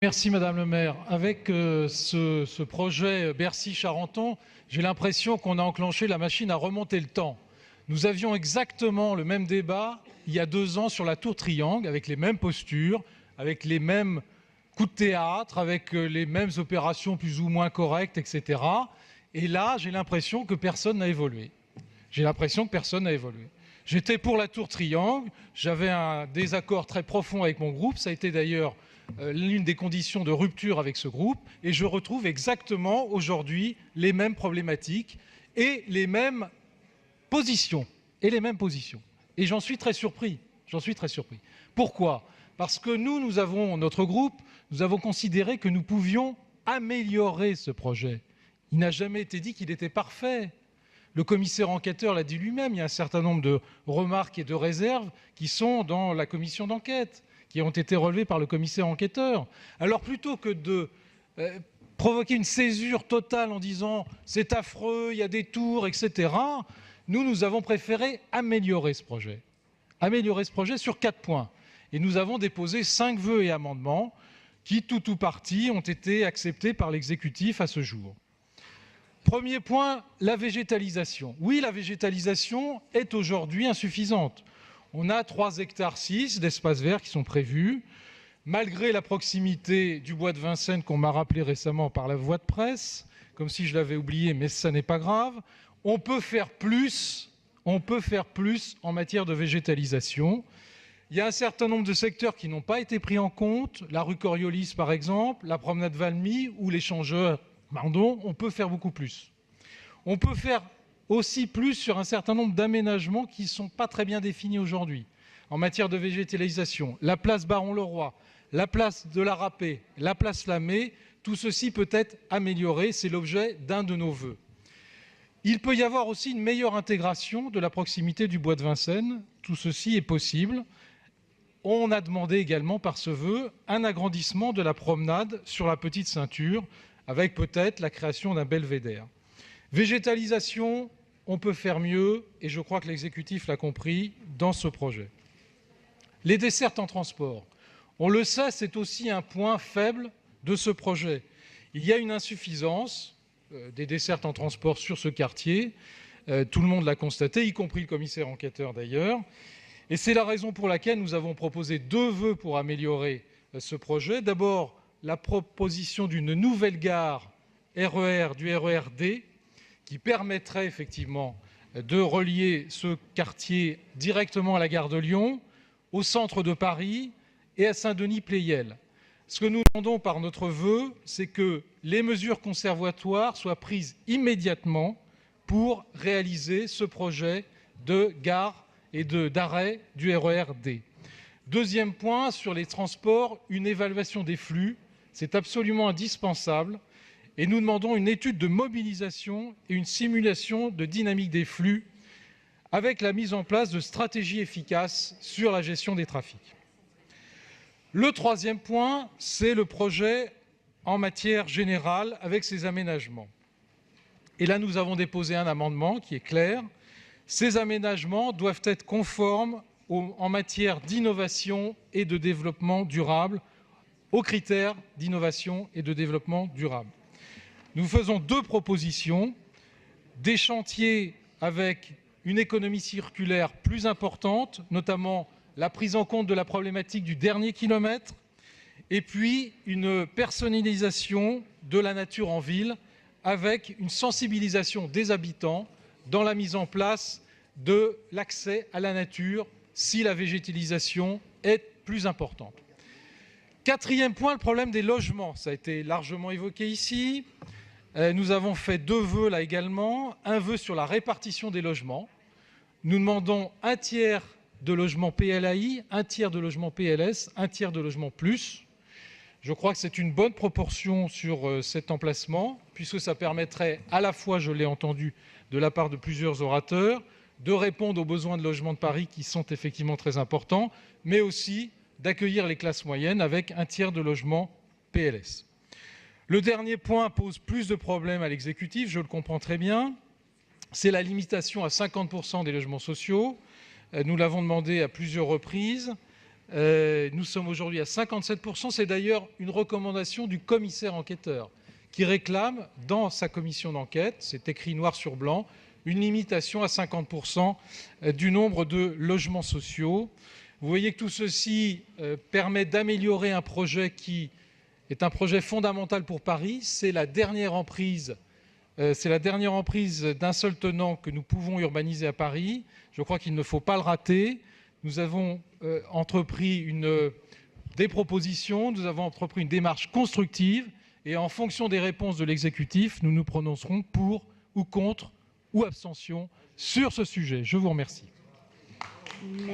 Merci Madame le maire. Avec ce projet Bercy-Charenton, j'ai l'impression qu'on a enclenché la machine à remonter le temps. Nous avions exactement le même débat il y a 2 ans sur la tour Triangle, avec les mêmes postures, avec les mêmes coups de théâtre, avec les mêmes opérations plus ou moins correctes, etc. Et là, j'ai l'impression que personne n'a évolué. J'étais pour la tour Triangle, j'avais un désaccord très profond avec mon groupe, ça a été d'ailleurs l'une des conditions de rupture avec ce groupe, et je retrouve exactement aujourd'hui les mêmes problématiques et les mêmes positions. Et j'en suis très surpris. Pourquoi ? Parce que notre groupe, nous avons considéré que nous pouvions améliorer ce projet. Il n'a jamais été dit qu'il était parfait. Le commissaire enquêteur l'a dit lui-même, il y a un certain nombre de remarques et de réserves qui sont dans la commission d'enquête, qui ont été relevées par le commissaire enquêteur. Alors plutôt que de provoquer une césure totale en disant « c'est affreux, il y a des tours, etc. », nous avons préféré améliorer ce projet sur 4 points. Et nous avons déposé 5 vœux et amendements qui, tout ou partie, ont été acceptés par l'exécutif à ce jour. Premier point, la végétalisation. Oui, la végétalisation est aujourd'hui insuffisante. On a 3,6 hectares d'espaces verts qui sont prévus. Malgré la proximité du bois de Vincennes qu'on m'a rappelé récemment par la voie de presse, comme si je l'avais oublié, mais ça n'est pas grave, on peut faire plus en matière de végétalisation. Il y a un certain nombre de secteurs qui n'ont pas été pris en compte, la rue Coriolis par exemple, la promenade Valmy ou l'échangeur Mardon. On peut faire beaucoup plus. On peut faire aussi plus sur un certain nombre d'aménagements qui ne sont pas très bien définis aujourd'hui. En matière de végétalisation, la place Baron-le-Roi, la place de la Râpée, la place Lamé, tout ceci peut être amélioré, c'est l'objet d'un de nos vœux. Il peut y avoir aussi une meilleure intégration de la proximité du bois de Vincennes, tout ceci est possible. On a demandé également par ce vœu un agrandissement de la promenade sur la petite ceinture, avec peut-être la création d'un belvédère. Végétalisation, on peut faire mieux, et je crois que l'exécutif l'a compris dans ce projet. Les dessertes en transport, on le sait, c'est aussi un point faible de ce projet. Il y a une insuffisance des dessertes en transport sur ce quartier, tout le monde l'a constaté, y compris le commissaire enquêteur d'ailleurs, et c'est la raison pour laquelle nous avons proposé 2 vœux pour améliorer ce projet. D'abord, la proposition d'une nouvelle gare RER du RER D qui permettrait effectivement de relier ce quartier directement à la gare de Lyon, au centre de Paris et à Saint-Denis-Pleyel. Ce que nous demandons par notre vœu, c'est que les mesures conservatoires soient prises immédiatement pour réaliser ce projet de gare et d'arrêt du RER-D. Deuxième point, sur les transports, une évaluation des flux, c'est absolument indispensable. Et nous demandons une étude de mobilisation et une simulation de dynamique des flux avec la mise en place de stratégies efficaces sur la gestion des trafics. Le troisième point, c'est le projet en matière générale avec ses aménagements. Et là, nous avons déposé un amendement qui est clair. Ces aménagements doivent être conformes en matière d'innovation et de développement durable, aux critères d'innovation et de développement durable. Nous faisons 2 propositions, des chantiers avec une économie circulaire plus importante, notamment la prise en compte de la problématique du dernier kilomètre, et puis une personnalisation de la nature en ville avec une sensibilisation des habitants dans la mise en place de l'accès à la nature si la végétalisation est plus importante. 4e point, le problème des logements. Ça a été largement évoqué ici. Nous avons fait 2 vœux là également. Un vœu sur la répartition des logements. Nous demandons 1/3 de logements PLAI, 1/3 de logements PLS, 1/3 de logements plus. Je crois que c'est une bonne proportion sur cet emplacement, puisque ça permettrait à la fois, je l'ai entendu de la part de plusieurs orateurs, de répondre aux besoins de logement de Paris qui sont effectivement très importants, mais aussi d'accueillir les classes moyennes avec 1/3 de logements PLS. Le dernier point pose plus de problèmes à l'exécutif, je le comprends très bien. C'est la limitation à 50% des logements sociaux. Nous l'avons demandé à plusieurs reprises. Nous sommes aujourd'hui à 57%. C'est d'ailleurs une recommandation du commissaire enquêteur qui réclame dans sa commission d'enquête, c'est écrit noir sur blanc, une limitation à 50% du nombre de logements sociaux. Vous voyez que tout ceci permet d'améliorer un projet qui est un projet fondamental pour Paris. C'est la dernière emprise d'un seul tenant que nous pouvons urbaniser à Paris. Je crois qu'il ne faut pas le rater. Nous avons entrepris des propositions, nous avons entrepris une démarche constructive et en fonction des réponses de l'exécutif, nous nous prononcerons pour ou contre ou abstention sur ce sujet. Je vous remercie.